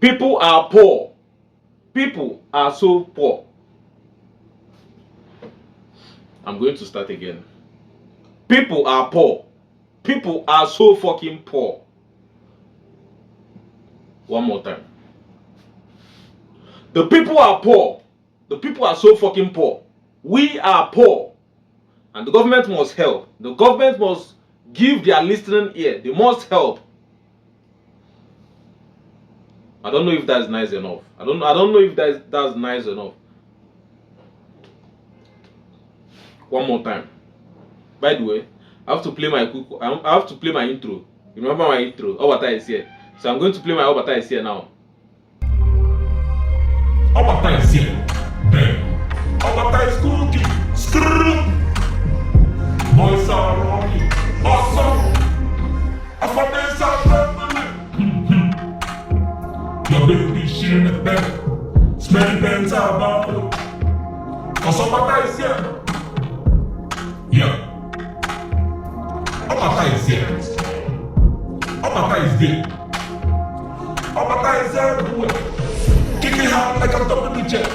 People are poor. People are so poor. I'm going to start again. People are poor. People are so fucking poor. One more time. The people are poor. The people are so fucking poor. We are poor. And the government must help. The government must give their listening ear. They must help. I don't know if that's nice enough. I don't know if that's nice enough. One more time. By the way, I have to play my intro. You remember my intro? Obata is here. So I'm going to play my Obata is here now. Obata is here. Obata is cooking. Screw. Boys are running. Awesome. After your baby shit in the bed. Smelly pants are about. Cause Obata is here. Yeah. Obata is here. Obata is there. Obata is everywhere. Kicking hard like a double jet.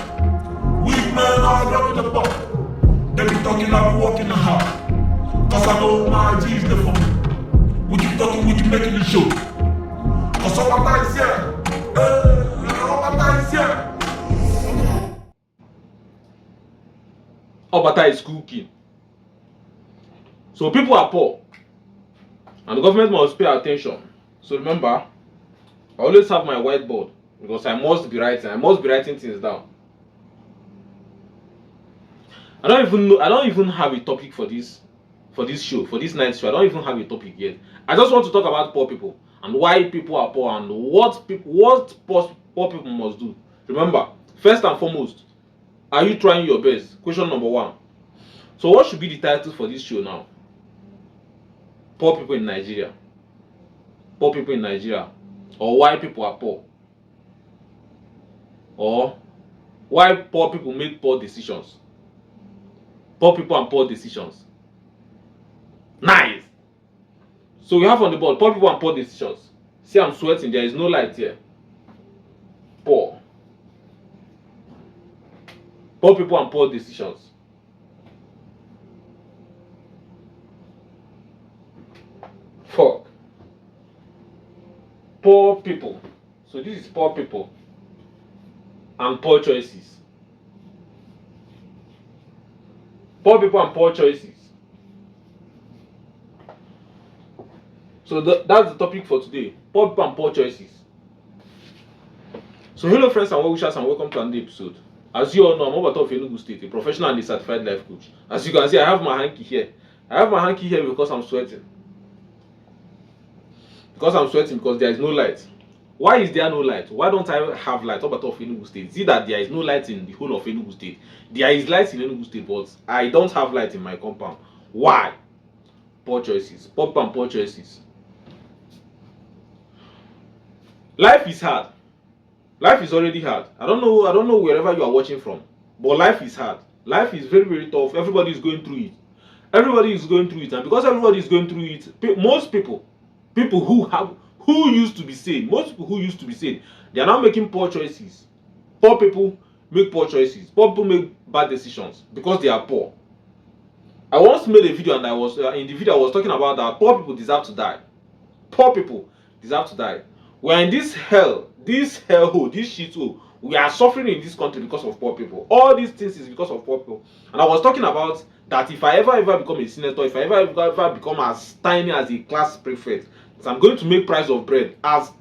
Weak men are grabbing the ball. They be talking, I be walking the hard. Cause I know my G is the phone. We keep talking, we keep making the show. Cause Obata is here. Obata is here. Obata is cooking. So people are poor. And the government must pay attention. So remember, I always have my whiteboard because I must be writing things down. I don't even have a topic for this show, for this night's show. I don't even have a topic yet. I just want to talk about poor people and why people are poor and what poor people must do. Remember, first and foremost, are you trying your best? Question number 1. So what should be the title for this show now? Poor people in Nigeria. Poor people in Nigeria. Or why people are poor. Or why poor people make poor decisions. Poor people and poor decisions. Nice. So we have on the board poor people and poor decisions. See, I'm sweating. There is no light here. Poor. Poor people and poor decisions. Fuck. Poor people. So this is poor people and poor choices. Poor people and poor choices. So that's the topic for today. Poor people and poor choices. So hello friends and well-wishers and welcome to another episode. As you all know, I'm Obata of Enugu State, a professional and a certified life coach. As you can see, I have my hanky here. I have my hanky here because I'm sweating. Because there is no light. Why is there no light? Why don't I have light? Obata of Enugu State. See that there is no light in the whole of Enugu State. There is light in Enugu State, but I don't have light in my compound. Why? Poor choices. Poor people and poor choices. Life is hard. Life is already hard. I don't know wherever you are watching from, but life is hard. Life is very, very tough. Everybody is going through it. Everybody is going through it, and because everybody is going through it, most people who used to be sane, they are now making poor choices. Poor people make poor choices. Poor people make bad decisions because they are poor. I once made a video, and I was talking about that poor people deserve to die. Poor people deserve to die. We are in this hellhole, this shithole. We are suffering in this country because of poor people. All these things is because of poor people. And I was talking about that if I ever become a senator, if I ever become as tiny as a class prefect, so I'm going to make price of bread as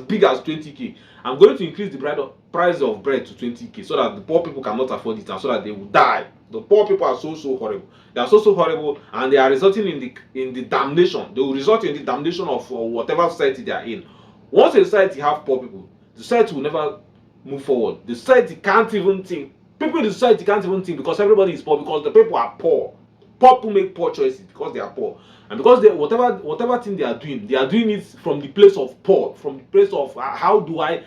big as 20k. I'm going to increase the price of bread to 20k so that the poor people cannot afford it and so that they will die. The poor people are so horrible. They are so horrible, and they are resulting in the damnation. They will result in the damnation of whatever society they are in. Once a society have poor people, the society will never move forward. The society can't even think. People in the society can't even think because everybody is poor, because the people are poor. Poor people make poor choices because they are poor. And because whatever thing they are doing it from the place of poor, from the place of how do I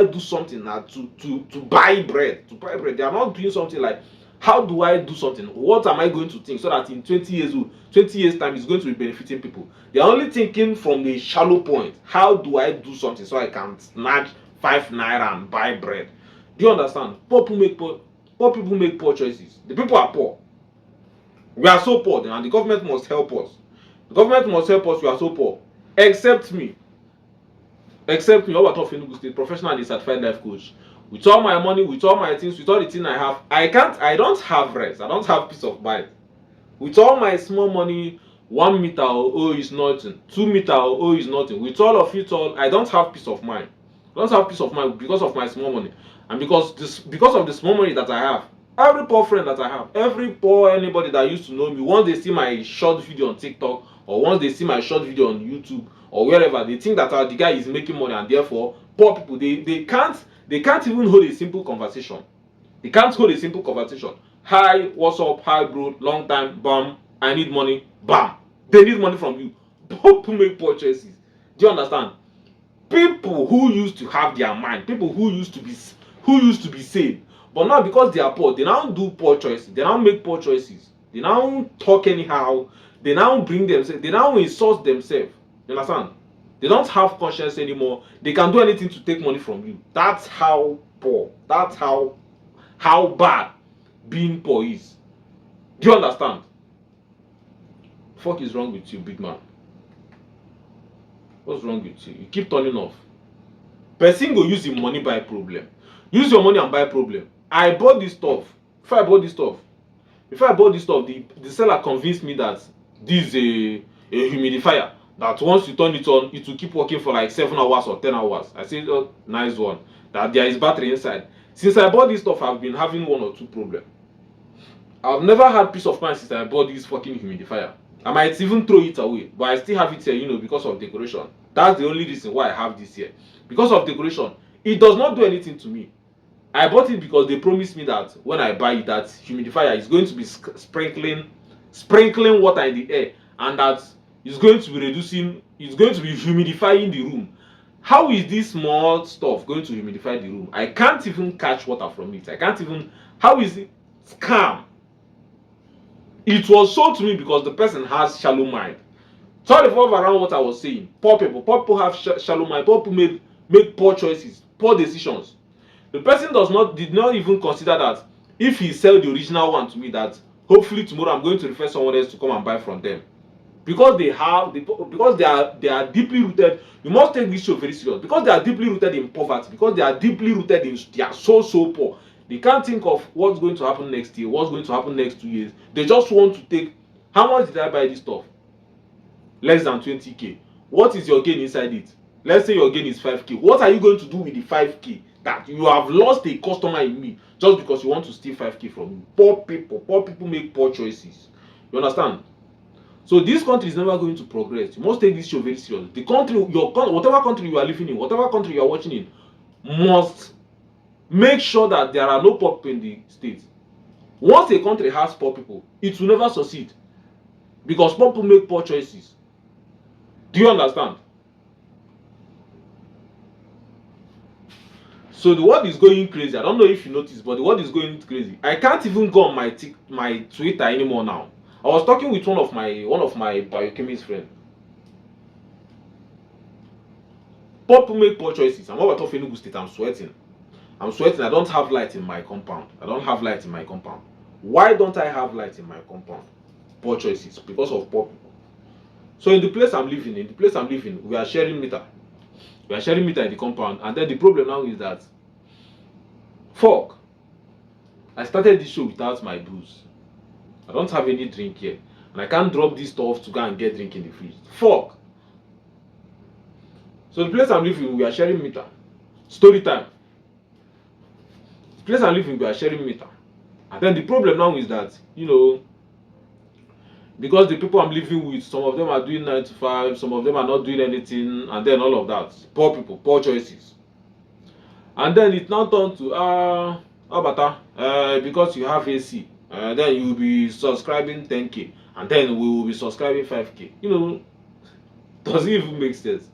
do something to buy bread. They are not doing something like, how do I do something? What am I going to think so that in 20 years time it's going to be benefiting people? They are only thinking from the shallow point. How do I do something so I can snatch 5 naira and buy bread. Do you understand? Poor people make poor choices. The people are poor. We are so poor, and the government must help us. The government must help us. We are so poor. Except me. Except me, Obato of Enugu State, professional and certified life coach. With all my money, with all my things, with all the things I have, I don't have rest. I don't have peace of mind. With all my small money, 1 meter oh is nothing, 2 meter oh is nothing. With all of it all, I don't have peace of mind. I don't have peace of mind because of my small money. And because of the small money that I have, every poor friend that I have, every poor anybody that used to know me, once they see my short video on TikTok, or once they see my short video on YouTube, or wherever, they think that the guy is making money, and therefore poor people, they can't even hold a simple conversation. They can't hold a simple conversation. Hi, what's up? Hi, bro. Long time. Bam. I need money. Bam. They need money from you. People make poor choices. Do you understand? People who used to have their mind, people who used to be sane, but now because they are poor, they now do poor choices. They now make poor choices. They now talk anyhow. They now bring themselves. They now insult themselves. You understand? They don't have conscience anymore. They can do anything to take money from you. That's how poor. That's how bad being poor is. Do you understand? Fuck is wrong with you, big man? What's wrong with you? You keep turning off. Person go use your money buy problem. Use your money and buy problem. I bought this stuff. Before I bought this stuff, the seller convinced me that this is a humidifier. That once you turn it on, it will keep working for like 7 hours or 10 hours. I said, oh, nice one. That there is battery inside. Since I bought this stuff, I've been having 1 or 2 problems. I've never had peace of mind since I bought this fucking humidifier. I might even throw it away, but I still have it here, because of decoration. That's the only reason why I have this here. Because of decoration. It does not do anything to me. I bought it because they promised me that when I buy it, that humidifier is going to be sprinkling water in the air, and that it's going to be humidifying the room. How is this small stuff going to humidify the room? I can't even catch water from it. How is it? Scam. It was sold to me because the person has shallow mind. Sorry for around what I was saying. Poor people have shallow mind. Poor people make poor choices, poor decisions. The person did not even consider that if he sell the original one to me, that hopefully tomorrow I'm going to refer someone else to come and buy from them. Because they are deeply rooted. You must take this show very serious. Because they are deeply rooted in poverty. Because they are deeply rooted in, they are so poor. They can't think of what's going to happen next year, what's going to happen next 2 years. They just want to take. How much did I buy this stuff? Less than 20k. What is your gain inside it? Let's say your gain is 5k. What are you going to do with the 5k? That you have lost a customer in me just because you want to steal 5k from me. Poor people make poor choices. You understand? So this country is never going to progress. You must take this show very serious. The country, whatever country you are living in, whatever country you are watching in, must make sure that there are no poor people in the state. Once a country has poor people, it will never succeed. Because poor people make poor choices. Do you understand? So the world is going crazy. I don't know if you noticed, but the world is going crazy. I can't even go on my Twitter anymore now. I was talking with one of my biochemist friends. Poor people make poor choices. I'm about to Enugu State. I'm sweating. I don't have light in my compound. Why don't I have light in my compound? Poor choices. Because of poor people. So in the place I'm living, we are sharing meter. We are sharing meter in the compound, and then the problem now is that, fuck, I started this show without my booze. I don't have any drink here, and I can't drop this stuff to go and get drink in the fridge. Fuck. So the place I'm living, we are sharing meter. Story time. The place I'm living, we are sharing meter, and then the problem now is that, because the people I'm living with, some of them are doing 9 to 5, some of them are not doing anything, and then all of that. Poor people, poor choices. And then it now turned to, because you have AC, then you will be subscribing 10k, and then we will be subscribing 5k. Does it even make sense?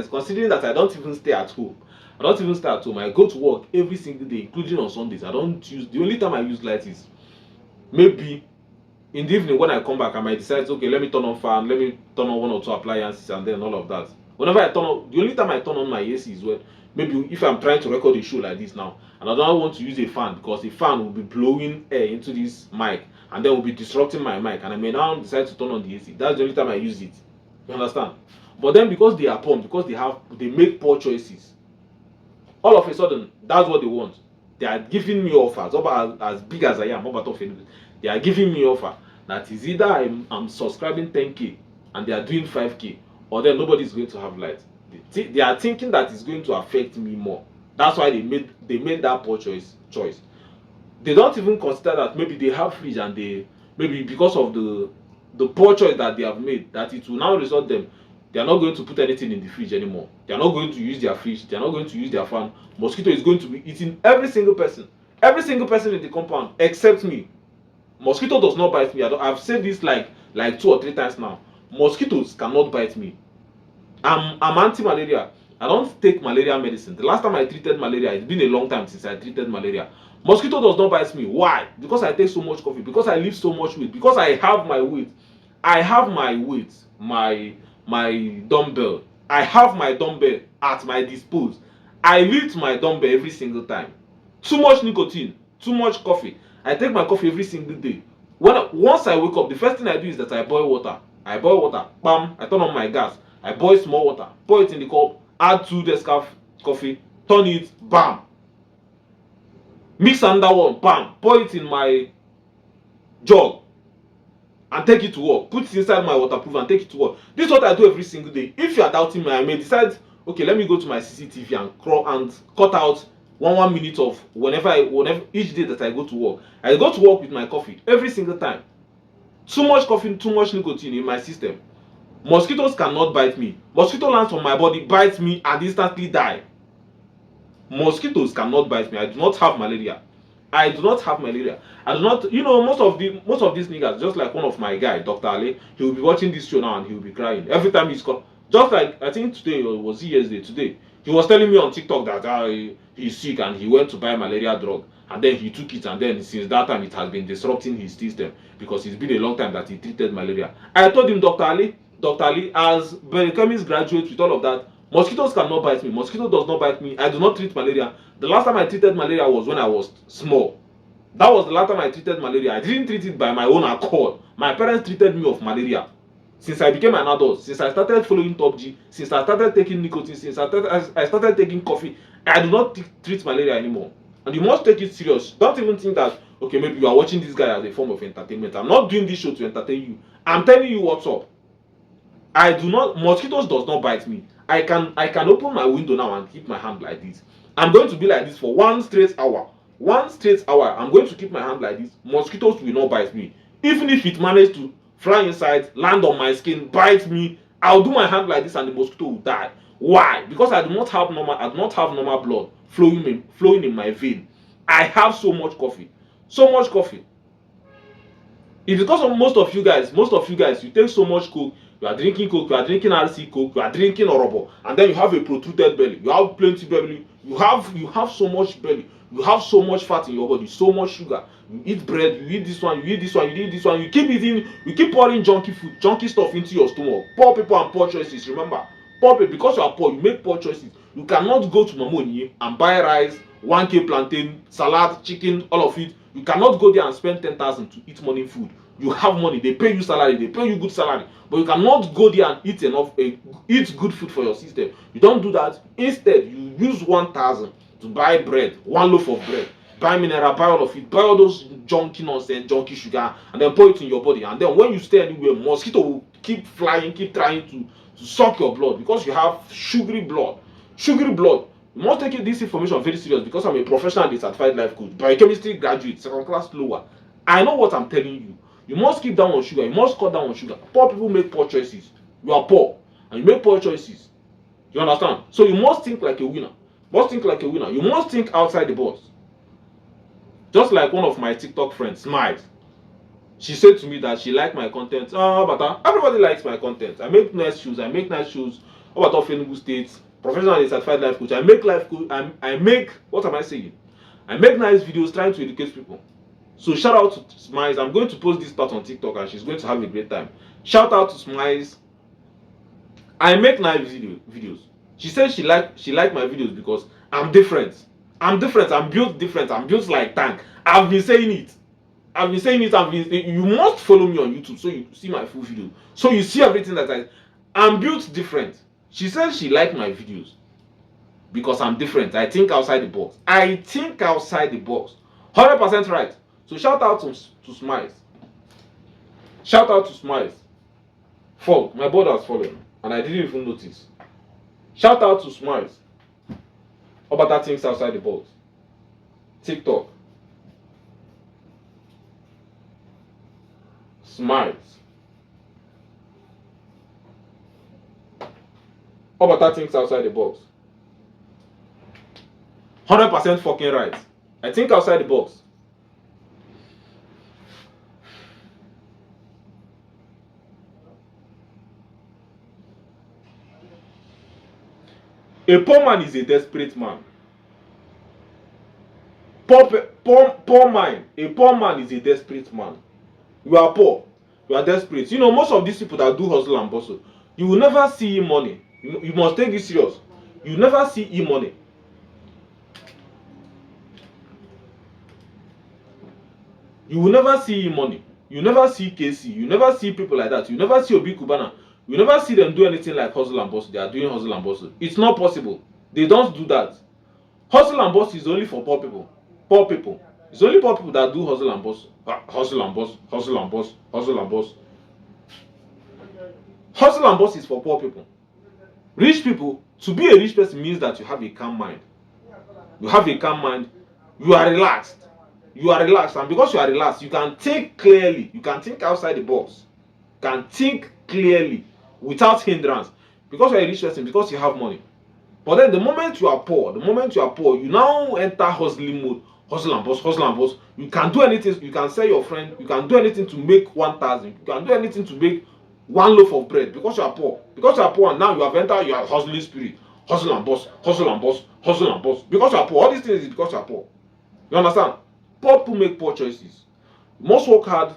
Considering that I don't even stay at home. I go to work every single day, including on Sundays. The only time I use light is maybe in the evening when I come back. I might decide, okay, let me turn on fan, let me turn on 1 or 2 appliances, and then all of that. Whenever I turn on, the only time I turn on my AC is when maybe if I'm trying to record a show like this now, and I don't want to use a fan because the fan will be blowing air into this mic and then will be disrupting my mic, and I may now decide to turn on the AC. That's the only time I use it. You understand? But then because they are pumped, because they make poor choices, all of a sudden that's what they want. They are giving me offers, as big as I am, they are giving me offer that is either I'm subscribing 10k and they are doing 5k, or then nobody is going to have light. They are thinking that it's going to affect me more. That's why they made that poor choice. They don't even consider that maybe they have fridge and they maybe because of the poor choice that they have made, that it will now result them they are not going to put anything in the fridge anymore. They are not going to use their fridge. They are not going to use their fan. Mosquito is going to be eating every single person in the compound except me. Mosquito does not bite me. I've said this like 2 or 3 times now. Mosquitoes cannot bite me. I'm anti-malaria. I don't take malaria medicine. The last time I treated malaria, it's been a long time since I treated malaria. Mosquito does not bite me. Why? Because I take so much coffee. Because I lift so much weight. Because I have my weight. I have my weight. My dumbbell. I have my dumbbell at my disposal. I lift my dumbbell every single time. Too much nicotine, too much coffee. I take my coffee every single day. Once I wake up, the first thing I do is that I boil water. Bam, I turn on my gas. I boil small water, pour it in the cup, add 2 Nescafe coffee, turn it, bam. Mix another one, bam, pour it in my jug and take it to work. Put it inside my waterproof and take it to work. This is what I do every single day. If you are doubting me, I may decide, okay, let me go to my CCTV and cut out 1 minute of whenever each day that I go to work. I go to work with my coffee every single time. Too much coffee, too much nicotine in my system. Mosquitoes cannot bite me. Mosquito lands on my body, bites me, and instantly die. Mosquitoes cannot bite me. I do not have malaria. I do not. Most of these niggas, just like one of my guy, Dr. Ali, he will be watching this show now and he will be crying every time he's called. Just like I think today, or was it yesterday? Today, he was telling me on TikTok that he's sick and he went to buy malaria drug and then he took it, and then since that time it has been disrupting his system because it's been a long time that he treated malaria. I told him, Dr. Ali, as biochemist graduate with all of that, mosquitoes cannot bite me. Mosquito does not bite me. I do not treat malaria. The last time I treated malaria was when I was small. That was the last time I treated malaria. I didn't treat it by my own accord. My parents treated me of malaria. Since I became an adult, since I started following Top G, since I started taking nicotine, since I started taking coffee, I do not treat malaria anymore. And you must take it serious. Don't even think that, okay, maybe you are watching this guy as a form of entertainment. I'm not doing this show to entertain you. I'm telling you what's up. Mosquitoes does not bite me. I can open my window now and keep my hand like this. I'm going to be like this for 1 straight hour. 1 straight hour. I'm going to keep my hand like this. Mosquitoes will not bite me. Even if it manages to fly inside, land on my skin, bite me, I'll do my hand like this and the mosquito will die. Why? Because I do not have normal blood flowing in my vein. I have so much coffee. It's because of most of you guys, you take so much coke, you are drinking coke, you are drinking RC coke, you are drinking orobo, and then you have a protruded belly, you have plenty belly, you have so much belly, you have so much fat in your body, so much sugar, you eat bread, you eat this one, you eat this one, you eat this one, you keep pouring junky stuff into your stomach. Poor people and poor choices. Remember, poor people, because you are poor, you make poor choices. You cannot go to Mamoni and buy rice, 1k plantain, salad, chicken, all of it. You cannot go there and spend 10,000 to eat morning food. You have money, they pay you salary, they pay you good salary, but you cannot go there and eat good food for your system. You don't do that. Instead, you use 1,000 to buy bread, 1 loaf of bread, buy mineral, buy all of it, buy all those junky nonsense, junky sugar, and then pour it in your body. And then when you stay anywhere, mosquito will keep flying, keep trying to suck your blood because you have sugary blood. You must take this information very serious because I'm a professional and certified life coach, biochemistry graduate, 2nd class lower. I know what I'm telling you. You must keep down on sugar. You must cut down on sugar. Poor people make poor choices. You are poor and you make poor choices. You understand? So you must think like a winner. You must think outside the box. Just like one of my TikTok friends, Smiles. She said to me that she liked my content. But everybody likes my content. I make nice shoes. How about Enugu State? Professional and certified life coach. I make what am I saying? I make nice videos trying to educate people. So shout out to Smiles. I'm going to post this part on TikTok and she's going to have a great time. Shout out to Smiles. I make nice videos. She said she like my videos because I'm different. I'm different. I'm built different. I'm built like tank. I've been saying it. You must follow me on YouTube so you see my full video. So you see everything that I'm built different. She said she liked my videos because I'm different. I think outside the box. I think outside the box. 100% right. So shout out to Smiles. Shout out to Smiles. Fall. My board has fallen and I didn't even notice. Shout out to Smiles. How about that things outside the box? TikTok. Smiles. How about that things outside the box? 100% fucking right. I think outside the box. A poor man is a desperate man. Poor man. A poor man is a desperate man. You are poor. You are desperate. You know, most of these people that do hustle and bustle, you will never see money. You must take this serious. You never see money. You will never see money. You never see KC. You never see people like that. You never see Obi Kubana. You never see them do anything like hustle and bustle. They are doing hustle and bustle. It's not possible. They don't do that. Hustle and bustle is only for poor people. Poor people. It's only poor people that do hustle and bustle. Hustle and bustle. Hustle and bustle. Hustle and bustle. Hustle and bustle is for poor people. Rich people, to be a rich person means that you have a calm mind. You have a calm mind. You are relaxed. You are relaxed, and because you are relaxed, you can think clearly. You can think outside the box. You can think clearly without hindrance. Because you are a rich person, because you have money. But then the moment you are poor, you now enter hustling mode. Hustle and bustle, hustle and bustle. You can do anything. You can sell your friend. You can do anything to make 1,000. You can do anything to make one loaf of bread because you are poor. Because you are poor, and now you have entered your hustling spirit. Hustle and bustle, hustle and bustle, hustle and bustle. Because you are poor. All these things is because you are poor. You understand? Poor people make poor choices. You must work hard.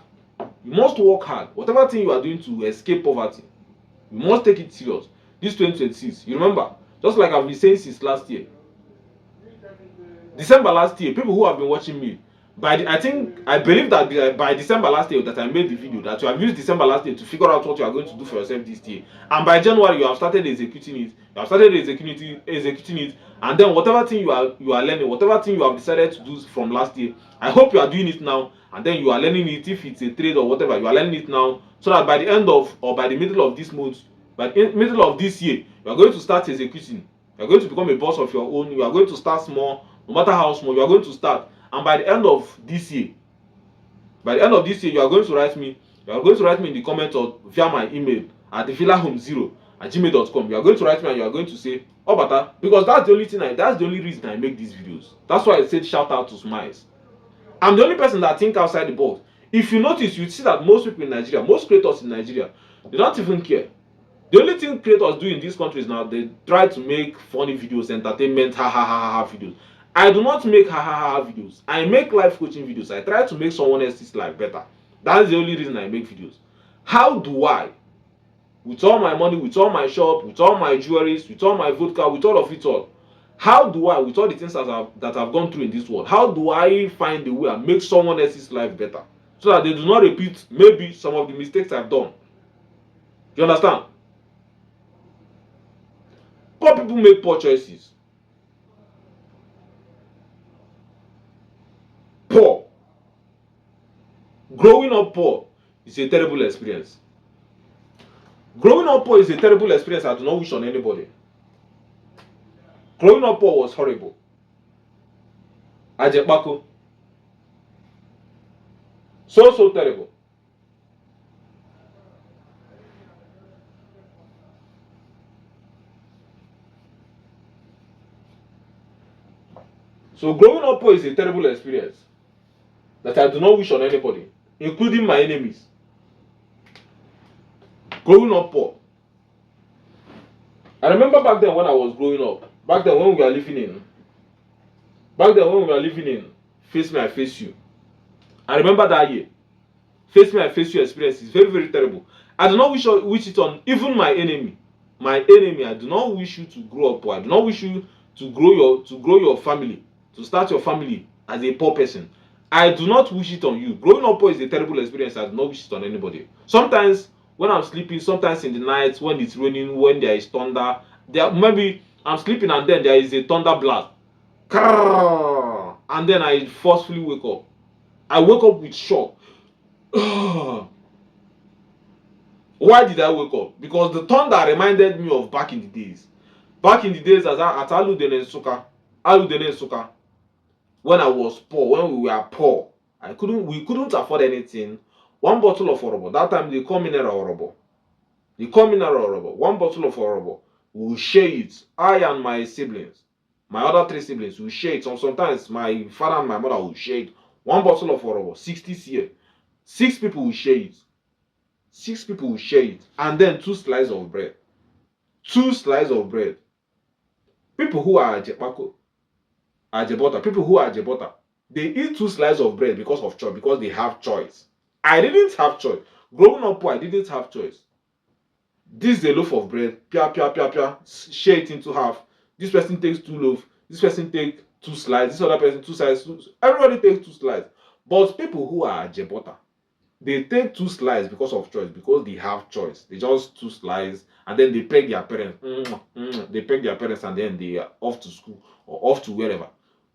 You must work hard. Whatever thing you are doing to escape poverty, you must take it serious. This 2026, you remember, just like I've been saying since last year, December last year, people who have been watching me, I believe that by December last year that I made the video, that you have used December last year to figure out what you are going to do for yourself this year, and by January you have started executing it. You have started executing it, and then whatever thing you are learning, whatever thing you have decided to do from last year, I hope you are doing it now, and then you are learning it. If it's a trade or whatever, you are learning it now, so that by the end of or by the middle of this month, by the middle of this year, you are going to start executing. You are going to become a boss of your own. You are going to start small, no matter how small. You are going to start, and by the end of this year, you are going to write me. You are going to write me in the comments or via my email at thevillahome0@gmail.com. You are going to write me and you are going to say, "Oh, Bata," because that's the only reason I make these videos. That's why I said shout out to Smiles. I'm the only person that think outside the box. If you notice, you see that most people in Nigeria, most creators in Nigeria, they don't even care. The only thing creators do in these countries now, they try to make funny videos, entertainment, ha videos. I do not make ha videos. I make life coaching videos. I try to make someone else's life better. That's the only reason I make videos. How do I, with all my money, with all my shop, with all my jewelries, with all my vodka, with all of it all, how do I, with all the things that I've gone through in this world, how do I find a way and make someone else's life better, so that they do not repeat maybe some of the mistakes I've done? You understand? Poor people make poor choices. Poor. Growing up poor is a terrible experience. Growing up poor is a terrible experience I do not wish on anybody. Growing up poor was horrible. Ajebako. So terrible. So growing up poor is a terrible experience that I do not wish on anybody, including my enemies. Growing up poor. I remember back then when I was growing up, back then when we were living in Face Me, I Face You. I remember that year. Face Me, I Face You experience is very, very terrible. I do not wish it on even my enemy. My enemy, I do not wish you to grow up poor. I do not wish you to grow your family, to start your family as a poor person. I do not wish it on you. Growing up poor is a terrible experience. I do not wish it on anybody. Sometimes when I'm sleeping, sometimes in the night, when it's raining, when there is thunder, maybe I'm sleeping and then there is a thunder blast. And then I forcefully wake up. I wake up with shock. Why did I wake up? Because the thunder reminded me of back in the days. Back in the days at Aludene Nsuka, when I was poor, when we were poor, we couldn't afford anything. One bottle of Orobo, that time they call mineral Orobo. One bottle of Orobo, we will share it. I and my siblings, my other 3 siblings, will share it. Sometimes my father and my mother will share it. One bottle of Orobo, 60 cl. 6 people will share it. 6 people will share it. And then 2 slices of bread. 2 slices of bread. People who are Ajebota, they eat 2 slices of bread because of choice, because they have choice. I didn't have choice. Growing up poor, I didn't have choice. This is a loaf of bread, share it into half. This person takes 2 loaves, this person takes 2 slices, this other person 2 slices, everybody takes 2 slices. But people who are Ajebota, they take 2 slices because of choice, because they have choice. They just 2 slices and then they peg their parents. They peg their parents and then they are off to school or off to wherever.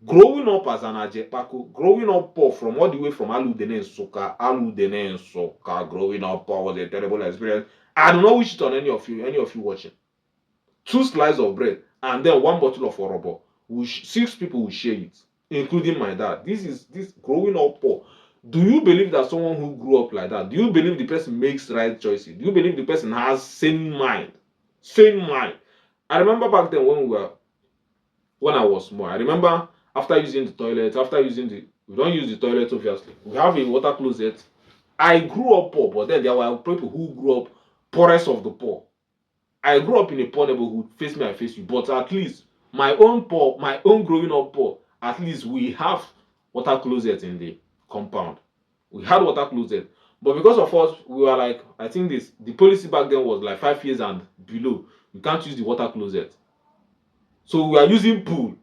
Growing up as an Ajepako, growing up poor from all the way from Aludene Nsoka, growing up poor was a terrible experience. I do not wish it on any of you watching. 2 slices of bread and then 1 bottle of Orobo. 6 people will share it, including my dad. This growing up poor. Do you believe that someone who grew up like that, do you believe the person makes right choices? Do you believe the person has sane mind? Sane mind. I remember back then when I was small, I remember after using the toilet, we don't use the toilet obviously. We have a water closet. I grew up poor, but then there were people who grew up poorest of the poor. I grew up in a poor neighborhood, face me, I face you. But at least my own growing up poor, at least we have water closet in the compound. We had water closet. But because of us, we were like, I think the policy back then was like 5 years and below. You can't use the water closet. So we are using pool.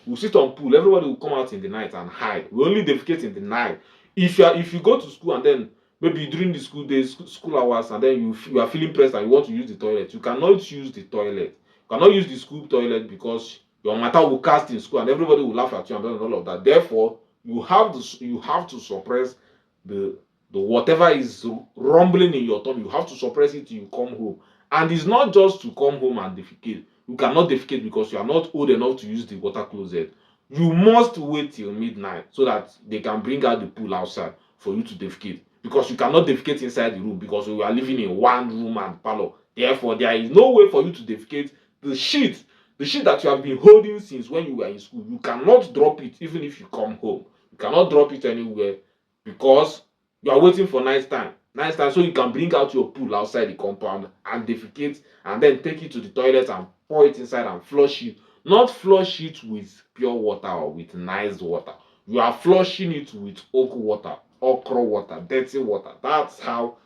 We sit on pool. Everybody will come out in the night and hide. We only defecate in the night. If you go to school and then maybe during the school days, school hours, and then you are feeling pressed and you want to use the toilet, you cannot use the toilet. You cannot use the school toilet because your matter will cast in school and everybody will laugh at you and all of that. Therefore, you have to suppress the whatever is rumbling in your tummy. You have to suppress it till you come home. And it's not just to come home and defecate. You cannot defecate because you are not old enough to use the water closet. You must wait till midnight so that they can bring out the pool outside for you to defecate. Because you cannot defecate inside the room because we are living in one room and parlor. Therefore, there is no way for you to defecate. The sheet that you have been holding since when you were in school, you cannot drop it even if you come home. You cannot drop it anywhere because you are waiting for night time so you can bring out your pool outside the compound and defecate and then take it to the toilet and pour it inside and flush it. Not flush it with pure water or with nice water. You are flushing it with okra water, dirty water. That's how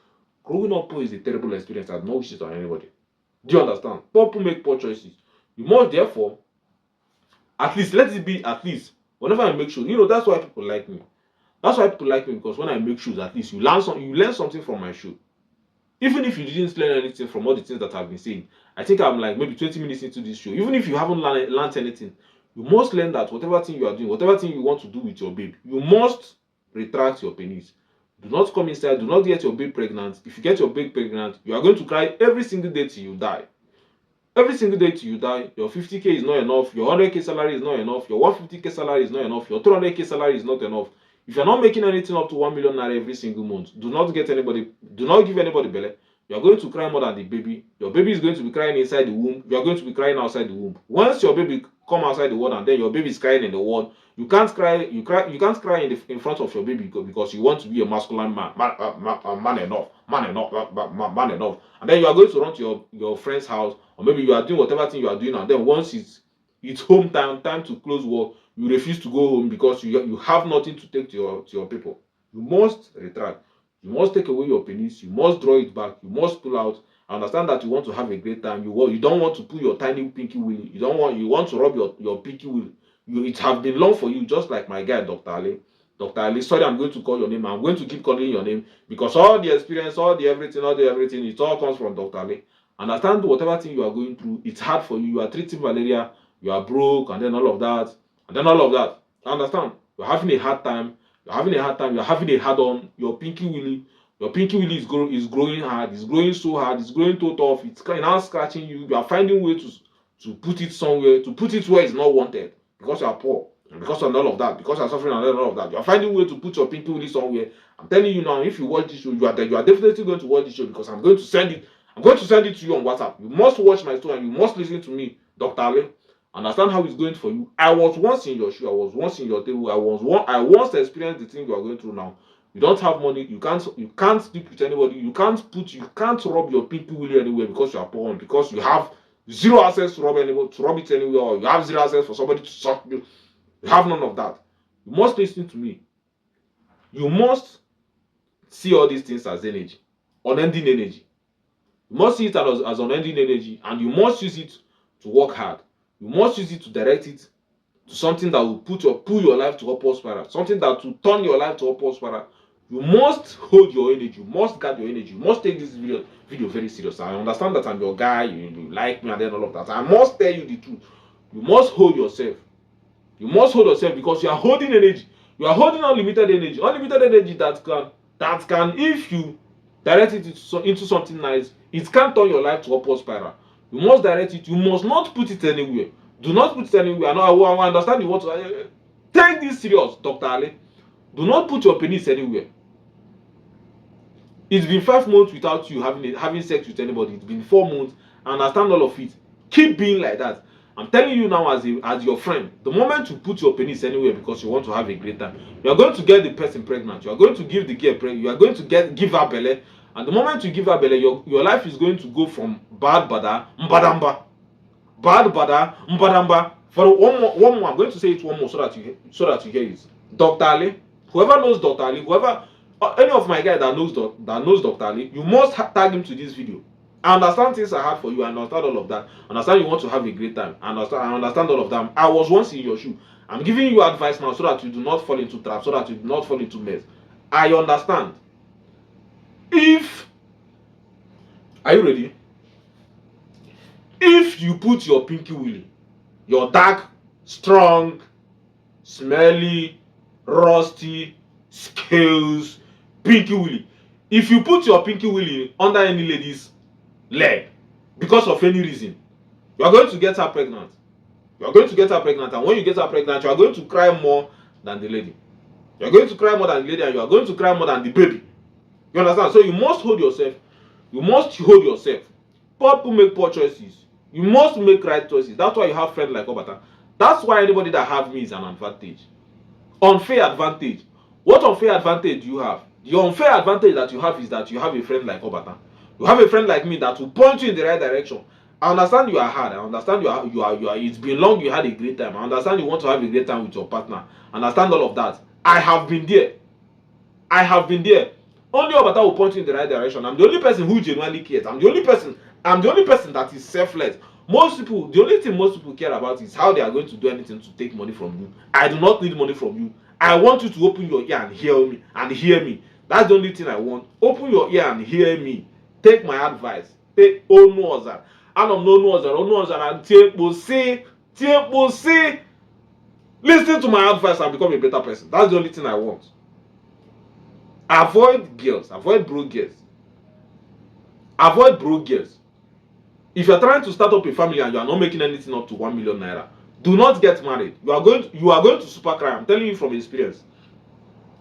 growing up poor is a terrible experience. I no wish it on anybody. Do you understand? Poor people make poor choices. You must therefore, at least let it be at least whenever I make shoes. That's why people like me. That's why people like me, because when I make shoes, at least you learn something from my shoe. Even if you didn't learn anything from all the things that I've been saying, I think I'm like maybe 20 minutes into this show. Even if you haven't learned anything, you must learn that whatever thing you are doing, whatever thing you want to do with your babe, you must retract your penis. Do not come inside. Do not get your babe pregnant. If you get your babe pregnant, you are going to cry every single day till you die. Every single day till you die, your 50k is not enough, your 100k salary is not enough, your 150k salary is not enough, your 300k salary is not enough. If you're not making anything up to 1 million naira every single month, do not give anybody belly. You are going to cry more than the baby. Your baby is going to be crying inside the womb. You are going to be crying outside the womb. Once your baby come outside the world and then your baby is crying in the world, you can't cry. You can't cry in front of your baby because you want to be a masculine man enough. And then you are going to run to your friend's house, or maybe you are doing whatever thing you are doing, and then once it's home time to close work, you refuse to go home because you have nothing to take to your people. You must retract. You must take away your penis. You must draw it back. You must pull out I understand that you want to have a great time. You don't want to put your tiny pinky willy. You want to rub your pinky willy. It have been long for you, just like my guy, Dr. Ali. Dr. Ali, sorry, I'm going to call your name. I'm going to keep calling your name because all the experience, all the everything, it all comes from Dr. Ali. Understand whatever thing you are going through, it's hard for you. You are treating malaria, you are broke, and then all of that, and then all of that. Understand? You're having a hard time. You're having a hard on. Your pinky willy is growing hard. It's growing so hard. It's growing too tough. It's now scratching you. You are finding way to put it somewhere, to put it where it's not wanted because you are poor and because of all of that, because you are suffering and all of that. You are finding way to put your pinky willy somewhere. I'm telling you now, if you watch this show, you are definitely going to watch this show because I'm going to send it. I'm going to send it to you on WhatsApp. You must watch my story and you must listen to me, Dr. Ali. Understand how it's going for you. I was once in your shoe. I was once in your table. I once experienced the thing you are going through now. You don't have money. You can't sleep with anybody. You can't rub your pinky willy anywhere because you are poor and because you have zero access to rub it anywhere, or you have zero access for somebody to suck you. You have none of that. You must listen to me. You must see all these things as energy, unending energy. You must see it as unending energy, and you must use it to work hard. You must use it to direct it to something that will pull your life to upward spiral, something that will turn your life to upward spiral. You must hold your energy. You must guard your energy. You must take this video very serious. I understand that I'm your guy. You like me and then all of that. I must tell you the truth. You must hold yourself. You must hold yourself because you are holding energy. You are holding unlimited energy. Unlimited energy that can, if you direct it into something nice, it can turn your life to upward spiral. You must direct it. You must not put it anywhere. Do not put it anywhere. I understand you want to take this serious, Dr. Ali. Do not put your penis anywhere. It's been 5 months without you having sex with anybody. It's been 4 months. I understand all of it. Keep being like that. I'm telling you now as your friend, the moment you put your penis anywhere because you want to have a great time, you are going to get the person pregnant. You are going to give the girl pregnant. You are going to give her belly. And the moment you give her belly, your life is going to go from bad bada mbadamba. Bad bada mbadamba. For one more, I'm going to say it one more so that you hear it. Dr. Ali, whoever knows Dr. Ali, any of my guys that knows Dr. Ali, you must tag him to this video. I understand things are hard for you. I understand all of that. I understand you want to have a great time. I understand all of them. I was once in your shoe. I'm giving you advice now so that you do not fall into traps, so that you do not fall into mess. I understand. Are you ready? If you put your pinky willy, your dark, strong, smelly, rusty, scales, pinky willy, if you put your pinky willy under any lady's leg because of any reason, you are going to get her pregnant. You are going to get her pregnant, and when you get her pregnant, you are going to cry more than the lady. You are going to cry more than the lady, and you are going to cry more than the baby. You understand? So you must hold yourself. You must hold yourself. Poor people make poor choices. You must make right choices. That's why you have friends like Obata. That's why anybody that have me is an advantage. Unfair advantage. What unfair advantage do you have? The unfair advantage that you have is that you have a friend like Obata. You have a friend like me that will point you in the right direction. I understand you are hard. I understand you are. It's been long. You had a great time. I understand you want to have a great time with your partner. I understand all of that. I have been there. Only Obata will point you in the right direction. I'm the only person who genuinely cares. I'm the only person that is selfless. The only thing most people care about is how they are going to do anything to take money from you. I do not need money from you. I want you to open your ear and hear me. That's the only thing I want. Open your ear and hear me. Take my advice. Take Onuoza. And I'm no Onuoza and say. Listen to my advice and become a better person. That's the only thing I want. Avoid girls. Avoid broke girls. If you're trying to start up a family and you are not making anything up to 1 million naira, do not get married. You are going to super cry. I'm telling you from experience.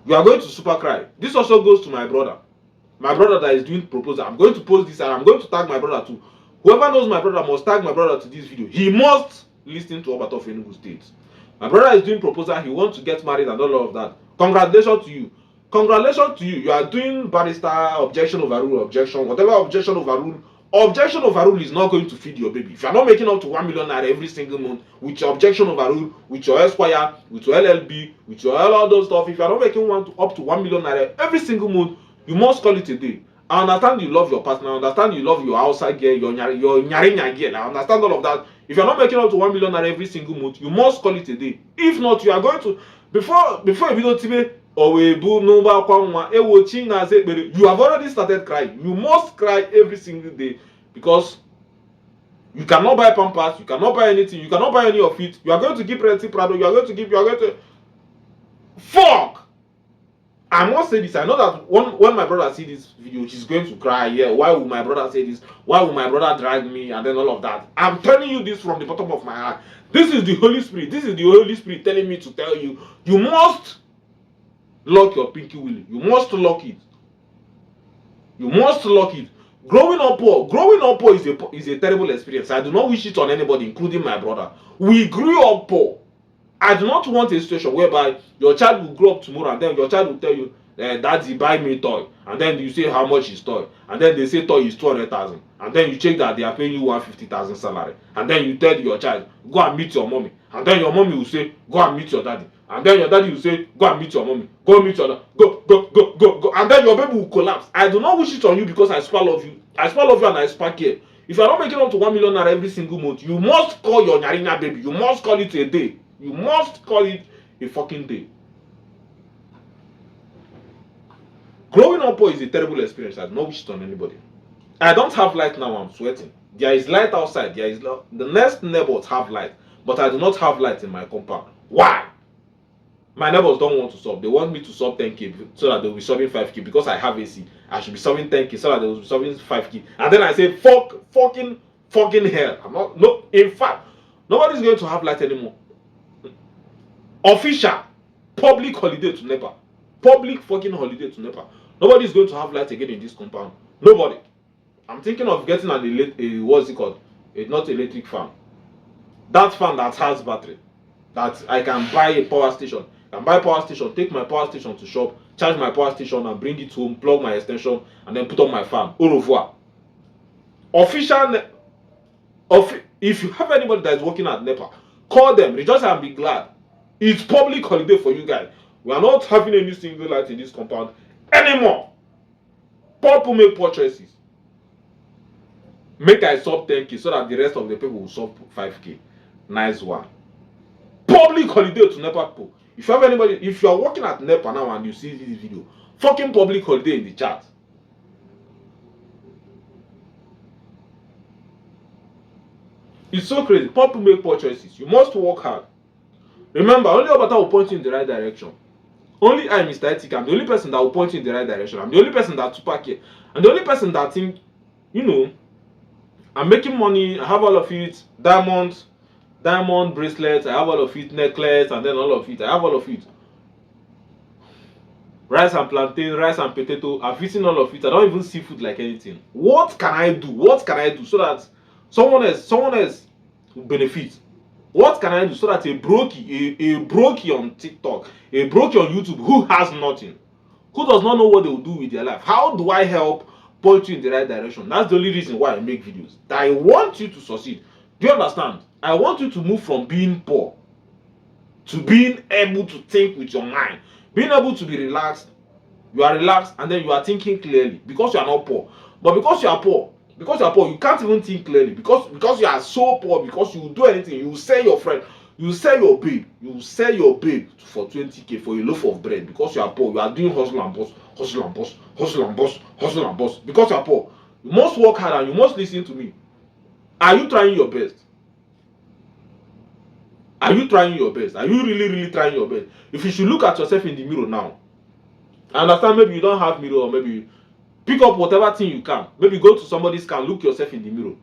You are going to super cry. This also goes to my brother. My brother that is doing proposal. I'm going to post this and I'm going to tag my brother too. Whoever knows my brother must tag my brother to this video. He must listen to Obata of Enugu State. My brother is doing proposal. He wants to get married and all of that. Congratulations to you. You are doing barrister, objection, overrule, objection, whatever objection, overrule. Objection overrule is not going to feed your baby. If you are not making up to 1 million naira every single month with your objection overrule, with your Esquire, with your LLB, with your all those stuff, if you are not making up to 1 million naira every single month, you must call it a day. I understand you love your partner. I understand you love your outside girl, your nyarinya girl. I understand all of that. If you're not making up to 1 million naira every single month, you must call it a day. If not, you are going to before a video TV or you have already started crying. You must cry every single day because you cannot buy Pampers, you cannot buy anything, you cannot buy any of it. You are going to keep renting Prado, you are going to fuck. I must say this. I know that when my brother see this video, he's going to cry. Yeah, why would my brother say this? Why would my brother drag me? And then all of that. I'm telling you this from the bottom of my heart. This is the Holy Spirit. This is the Holy Spirit telling me to tell you, you must lock your pinky willy. You must lock it. You must lock it. Growing up poor is a terrible experience. I do not wish it on anybody, including my brother. We grew up poor. I do not want a situation whereby your child will grow up tomorrow and then your child will tell you, Daddy, buy me toy. And then you say how much is toy. And then they say toy is 200,000. And then you check that they are paying you 150,000 salary. And then you tell your child, go and meet your mommy. And then your mommy will say, go and meet your daddy. And then your daddy will say, go and meet your mommy. Go meet your daddy. Go. And then your baby will collapse. I do not wish it on you because I super love you. I super love you and I super care. If you are not making up to 1 million naira every single month, you must call your nyarinya baby. You must call it a day. You must call it a fucking day. Growing up poor is a terrible experience. I do not wish it on anybody. I don't have light now. I'm sweating. There is light outside. There is the next neighbors have light, but I do not have light in my compound. Why? My neighbors don't want to sub. They want me to sub 10k so that they'll be subbing 5k because I have AC. I should be subbing 10k so that they'll be subbing 5k. And then I say fucking hell. I'm not. No. In fact, nobody's going to have light anymore. Official public holiday to NEPA. Public fucking holiday to NEPA. Nobody is going to have light again in this compound. Nobody. I'm thinking of getting what's it called? Not electric fan. That fan that has battery. That I can buy a power station. I can buy a power station, take my power station to shop, charge my power station and bring it home, plug my extension, and then put on my fan. Au revoir. If you have anybody that is working at NEPA, call them, rejoice and be glad. It's public holiday for you guys. We are not having any single light in this compound anymore. Poor people make poor choices. Make I sub 10k so that the rest of the people will sub 5k. Nice one. Public holiday to NEPA people. If you have anybody, if you are working at NEPA now and you see this video, fucking public holiday in the chat. It's so crazy. Poor people make poor choices. You must work hard. Remember, only Obata will point you in the right direction. Only I, Mr. Etika, I'm the only person that will point you in the right direction. I'm the only person that Tupac here. I'm the only person that think, I'm making money. I have all of it. Diamond bracelets. I have all of it. Necklace, and then all of it. I have all of it. Rice and plantain, rice and potato. I've eaten all of it. I don't even see food like anything. What can I do? What can I do so that someone else will benefit? What can I do so that a brokey on TikTok, a brokey on YouTube who has nothing, who does not know what they will do with their life, how do I help point you in the right direction? That's the only reason why I make videos. I want you to succeed. Do you understand? I want you to move from being poor to being able to think with your mind, being able to be relaxed. You are relaxed and then you are thinking clearly because you are not poor. But because you are poor, you can't even think clearly because you are so poor, because you will do anything. You will sell your friend, you will sell your babe, for 20k for a loaf of bread because you are poor. You are doing hustle and boss. Because you are poor. You must work hard and you must listen to me. Are you trying your best? Are you trying your best? Are you really trying your best? If you should look at yourself in the mirror now, I understand maybe you don't have mirror, or maybe pick up whatever thing you can. Maybe go to somebody's car, look yourself in the mirror.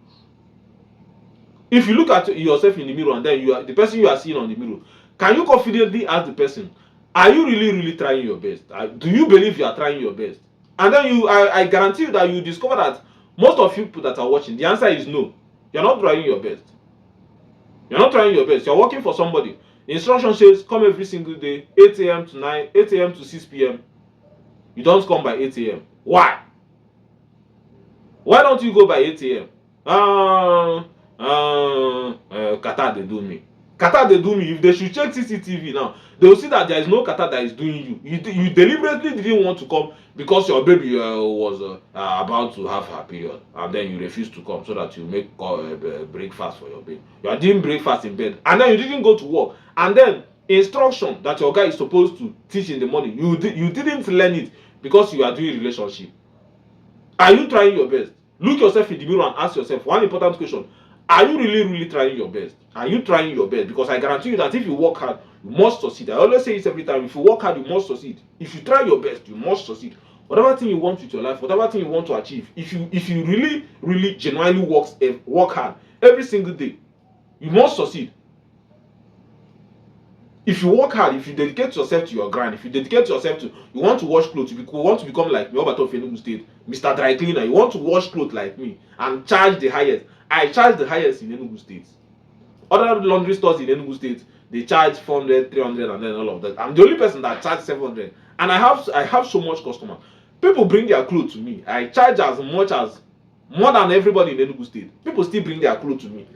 If you look at yourself in the mirror and then the person you are seeing on the mirror, can you confidently ask the person, are you really trying your best? Do you believe you are trying your best? And then I guarantee you that you discover that most of you people that are watching, the answer is no. You're not trying your best. You're not trying your best. You're working for somebody. The instruction says come every single day, 8 a.m. to 6 p.m. You don't come by 8 a.m. Why? Why don't you go by 8 a.m.? Qatar, they do me. Kata they do me. If they should check CCTV now, they will see that there is no kata that is doing you. You deliberately didn't want to come because your baby was about to have her period, and then you refused to come so that you make breakfast for your baby. You are doing breakfast in bed, and then you didn't go to work, and then instruction that your guy is supposed to teach in the morning, you didn't learn it because you are doing relationship. Are you trying your best? Look yourself in the mirror and ask yourself one important question. Are you really trying your best? Are you trying your best? Because I guarantee you that if you work hard, you must succeed. I always say this every time. If you work hard, you must succeed. If you try your best, you must succeed. Whatever thing you want with your life, whatever thing you want to achieve, if you really genuinely work hard every single day, you must succeed. If you work hard, if you dedicate yourself to your grind, if you dedicate yourself to, you want to wash clothes, you want to become like me, Obato of Enugu State, Mr. Dry Cleaner, you want to wash clothes like me and charge the highest. I charge the highest in Enugu State. Other laundry stores in Enugu State, they charge 400, 300, and then all of that. I'm the only person that charges 700, and I have so much customers. People bring their clothes to me. I charge more than everybody in Enugu State. People still bring their clothes to me.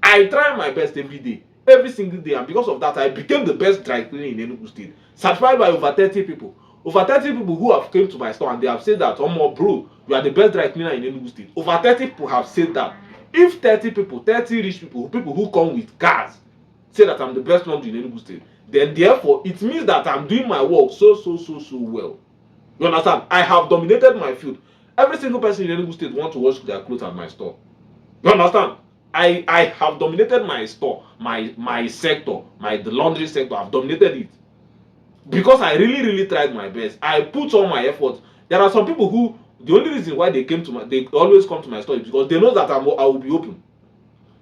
I try my best every day. Every single day, and because of that, I became the best dry cleaner in Enugu State, certified by over 30 people. Over 30 people who have come to my store and they have said that, oh my bro, you are the best dry cleaner in Enugu State. Over 30 people have said that. If 30 people, 30 rich people who come with cars, say that I'm the best laundry in Enugu State, then therefore it means that I'm doing my work so well. You understand? I have dominated my field. Every single person in Enugu State wants to wash their clothes at my store. You understand? I have dominated my store, my sector, the laundry sector. I've dominated it because I really tried my best. I put all my effort. There are some people who, the only reason why they always come to my store is because they know that I will be open.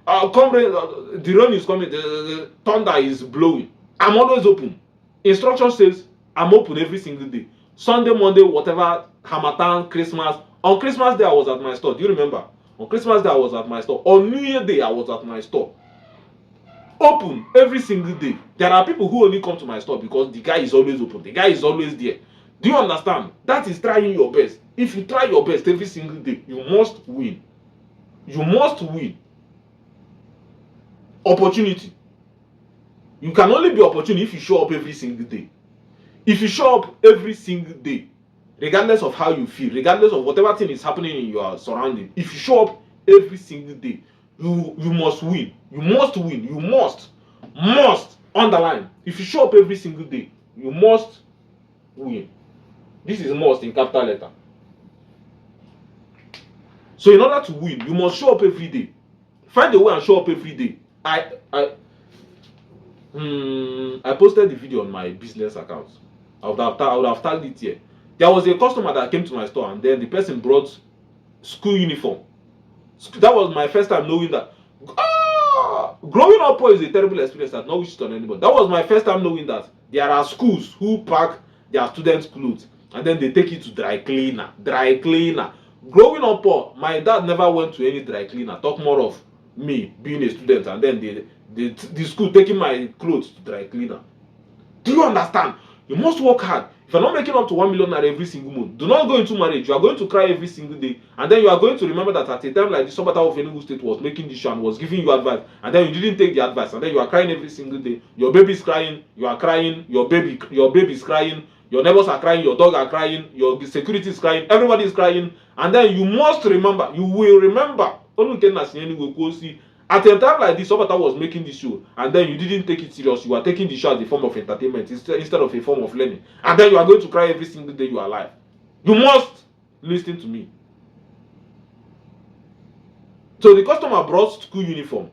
The rain is coming, the thunder is blowing. I'm always open. Instruction says I'm open every single day. Sunday, Monday, whatever, Hamatan, Christmas. On Christmas Day I was at my store. Do you remember? On Christmas Day I was at my store. On New Year Day I was at my store. Open every single day. There are people who only come to my store because the guy is always open. The guy is always there. Do you understand? That is trying your best. If you try your best every single day, you must win. You must win. Opportunity. You can only be opportune if you show up every single day. If you show up every single day, regardless of how you feel, regardless of whatever thing is happening in your surrounding, if you show up every single day, you must win. You must win. You must underline. If you show up every single day, you must win. This is must in capital letter. So in order to win, you must show up every day. Find a way and show up every day. I posted the video on my business account. I would have tagged it here. There was a customer that came to my store and then the person brought school uniform. That was my first time knowing that. Growing up is a terrible experience that not wish it on anybody. That was my first time knowing that there are schools who pack their students' clothes and then they take it to dry cleaner. Dry cleaner. Growing up poor, my dad never went to any dry cleaner. Talk more of me being a student and then the school taking my clothes to dry cleaner. Do you understand? You must work hard. If you're not making up to 1 million naira every single month, do not go into marriage. You are going to cry every single day. And then you are going to remember that at a time like this, somebody of Enugu State was making this show and was giving you advice. And then you didn't take the advice. And then you are crying every single day. Your baby is crying. You are crying. Your baby is crying. Your neighbors are crying. Your dog are crying. Your security is crying. Everybody is crying. And then you must remember. You will remember. At a time like this, somebody was making this show, and then you didn't take it serious. You are taking the show as a form of entertainment instead of a form of learning. And then you are going to cry every single day you are alive. You must listen to me. So the customer brought school uniform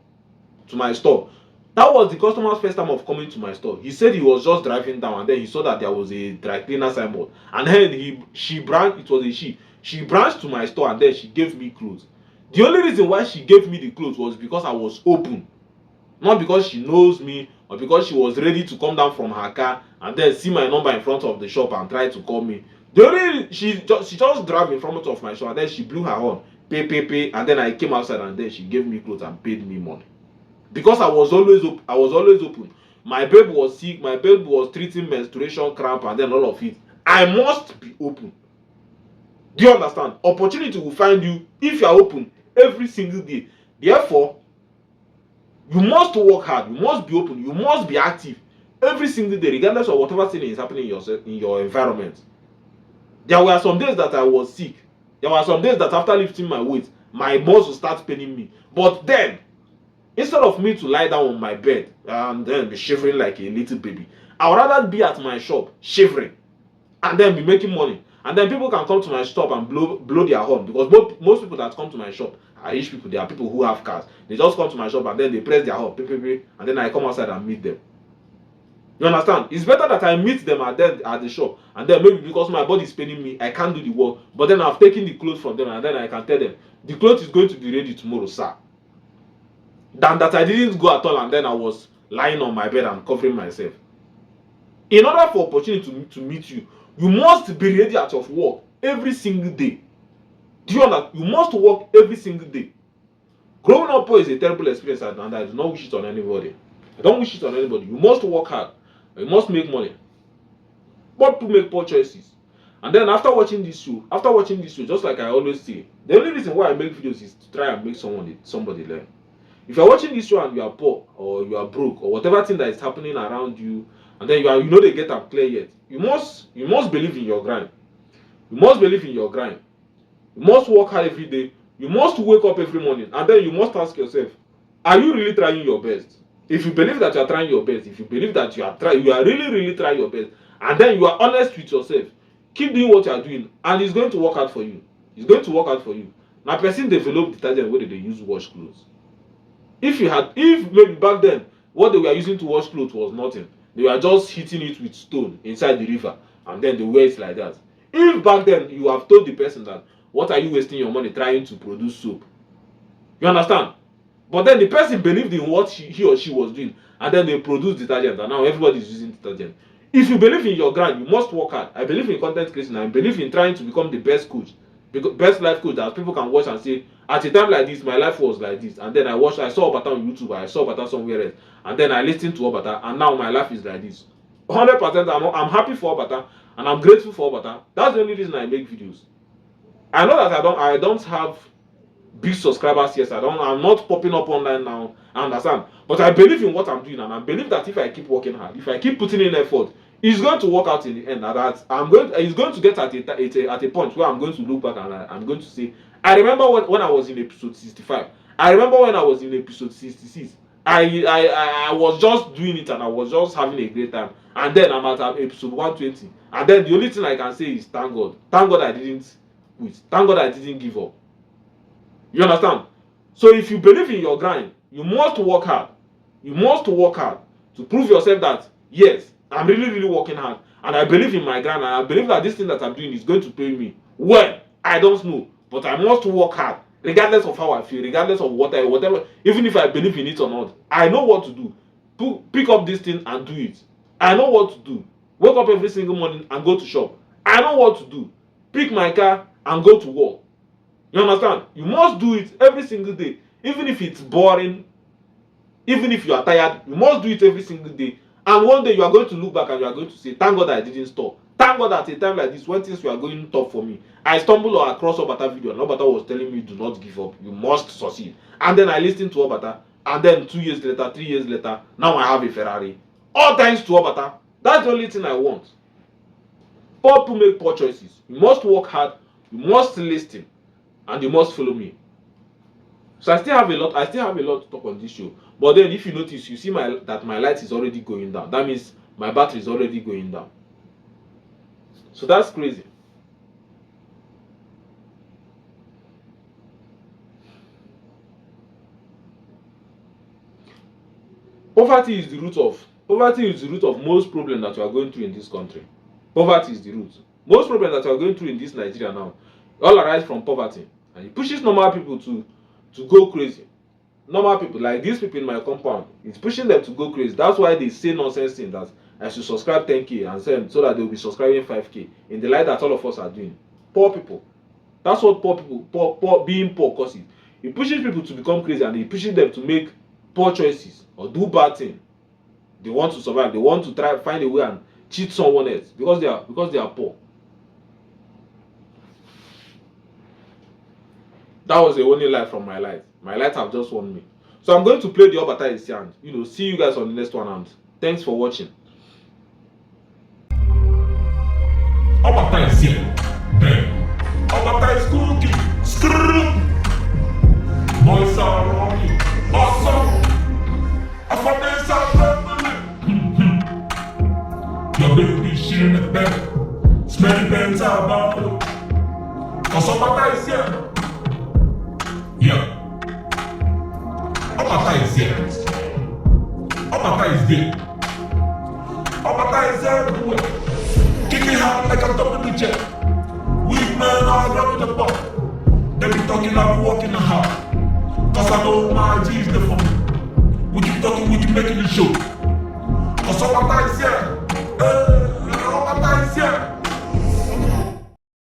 to my store. That was the customer's first time of coming to my store. He said he was just driving down, and then he saw that there was a dry cleaner signboard. And then she branched to my store, and then she gave me clothes. The only reason why she gave me the clothes was because I was open. Not because she knows me or because she was ready to come down from her car and then see my number in front of the shop and try to call me. She just drove in front of my shop and then she blew her horn. Pay. And then I came outside and then she gave me clothes and paid me money. Because I was always open. My baby was sick. My baby was treating menstruation cramp and then all of it. I must be open. Do you understand? Opportunity will find you if you are open every single day. Therefore, You must work hard. You must be open. You must be active every single day, regardless of whatever thing is happening in your environment. There were some days that I was sick. There were some days that after lifting my weight, my muscles start paining me. But then, instead of me to lie down on my bed and then be shivering like a little baby, I would rather be at my shop shivering and then be making money. And then people can come to my shop and blow their horn, because most people that come to my shop are rich people. They are people who have cars. They just come to my shop and then they press their horn, and then I come outside and meet them. You understand? It's better that I meet them at the shop, and then maybe because my body is paining me, I can't do the work. But then I've taken the clothes from them, and then I can tell them the clothes is going to be ready tomorrow, sir. Than that I didn't go at all, and then I was lying on my bed and covering myself. In order for opportunity to meet you, you must be ready at your work every single day. Do you understand? You must work every single day. Growing up is a terrible experience, and I do not wish it on anybody. I don't wish it on anybody. You must work hard. You must make money. But to make poor choices. And then after watching this show, just like I always say, the only reason why I make videos is to try and make somebody learn. If you're watching this show and you are poor, or you are broke, or whatever thing that is happening around you, and then you know they get up clear yet, you must believe in your grind. You must believe in your grind. You must work hard every day. You must wake up every morning, and then you must ask yourself, are you really trying your best? If you believe that you are trying your best, if you believe that you are really trying your best, and then you are honest with yourself, keep doing what you are doing, and it's going to work out for you. It's going to work out for you. Now, person develop detergent where they use wash clothes. If maybe back then what they were using to wash clothes was nothing, they were just hitting it with stone inside the river, and then they wear it like that. If back then you have told the person that, what are you wasting your money trying to produce soap? You understand? But then the person believed in what he or she was doing, and then they produced detergent, and now everybody is using detergent. If you believe in your grind, you must work hard. I believe in content creation. I believe in trying to become the best coach, best life coach that people can watch and say, at a time like this, my life was like this. And then I saw Obata on YouTube, I saw Obata somewhere else, and then I listened to Obata, and now my life is like this. 100%, I'm happy for Obata, and I'm grateful for Obata. That's the only reason I make videos. I know that I don't have big subscribers yet. I'm not popping up online now. I understand, but I believe in what I'm doing, and I believe that if I keep working hard, if I keep putting in effort, it's going to work out in the end. And that it's going to get at a point where I'm going to look back and I'm going to say, I remember when I was in episode 65. I remember when I was in episode 66. I was just doing it, and I was just having a great time. And then I'm at episode 120, and then the only thing I can say is thank God. Thank God I didn't quit. Thank God I didn't give up. You understand? So if you believe in your grind, you must work hard. You must work hard to prove yourself that, yes, I'm really working hard, and I believe in my grind, and I believe that this thing that I'm doing is going to pay me. Well, I don't know, but I must work hard, regardless of how I feel, regardless of whatever, even if I believe in it or not. I know what to do. Pick up this thing and do it. I know what to do. Wake up every single morning and go to shop. I know what to do. Pick my car and go to work. You understand? You must do it every single day. Even if it's boring, even if you are tired, you must do it every single day. And one day you are going to look back and you are going to say, thank God I didn't stop. Thank God at a time like this, when things were going tough for me, I stumbled across Obata video, and Obata was telling me, do not give up. You must succeed. And then I listened to Obata. And then 2 years later, 3 years later, now I have a Ferrari. All thanks to Obata. That's the only thing I want. Poor people make poor choices. You must work hard. You must listen. And you must follow me. So I still have a lot to talk on this show. But then if you notice, you see that my light is already going down. That means my battery is already going down. So that's crazy. Poverty is the root of most problems that we are going through in this country. Poverty is the root. Most problems that we are going through in this Nigeria now all arise from poverty. And it pushes normal people to go crazy. Normal people, like these people in my compound, it's pushing them to go crazy. That's why they say nonsense things that I should subscribe 10k and send so that they'll be subscribing 5k in the light that all of us are doing. Poor people. That's what being poor causes. It pushes people to become crazy, and it pushes them to make poor choices or do bad things. They want to survive. They want to try find a way and cheat someone else because they are poor. That was the only light from my light. My light have just warned me. So I'm going to play the Obata is here and see you guys on the next one, and thanks for watching. Obata is here. Obata is cooking. Screw. Boys are running. Awesome. After family. Your baby she in the bed. Smelly pants are about. Cause Obata is here. Yeah. Obata is here. Obata is there. Obata is everywhere. Kicking hard like a double jet. Weak men are grabbing the ball. They be talking like walking hard. Cause I know my G's the phone. We keep talking, we keep making it show. Cause Obata is here.